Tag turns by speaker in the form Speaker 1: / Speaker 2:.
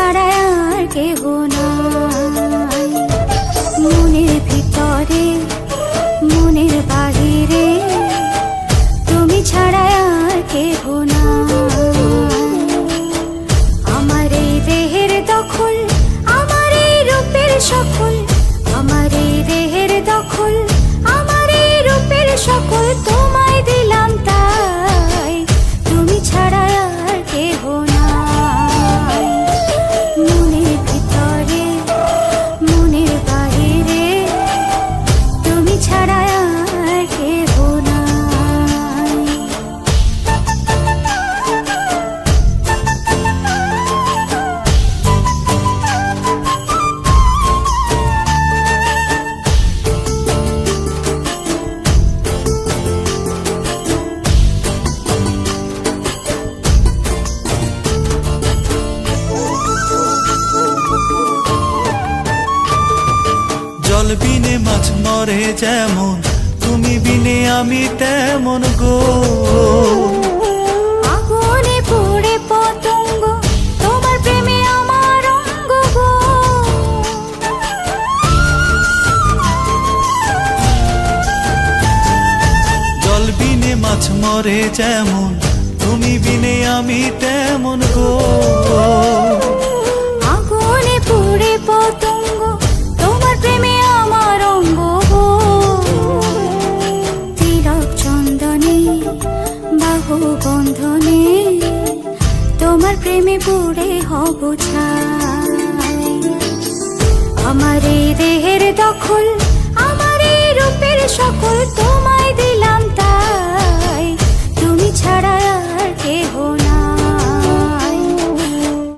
Speaker 1: ছাড়া আর কেহ নাই। মনের ভিতরে মনের বাহিরে তুমি ছাড়া আর কেহ নাই। আমার এই দেহের দখল, আমার এই রূপের সকল, আমার এই দেহের দখল, আমার এই রূপের সকল তোমায় দিলাম তাই, তুমি ছাড়া আর কেহ নাই। মনের ভিতরে মনের বাহিরে তুমি ছাড়া আর কেহ নাই।
Speaker 2: জল বিনে মাছ মরে যেমন, তুমি বিনে আমি তেমন গো।
Speaker 1: আগুনে পুড়ে পতঙ্গ, তোমার প্রেমে আমার অঙ্গ গো।
Speaker 2: জল বিনে মাছ মরে যেমন, তুমি বিনে আমি তেমন গো।
Speaker 1: আগুনে পুড়ে পতঙ্গ, তোমার প্রেমে আমার অঙ্গ গো। তিলক চন্দনে বাহু বন্ধনে তোমার প্রেমে পুড়ে হব ছাই। আমার এই দেহের দখল, আমার এই রূপের সকল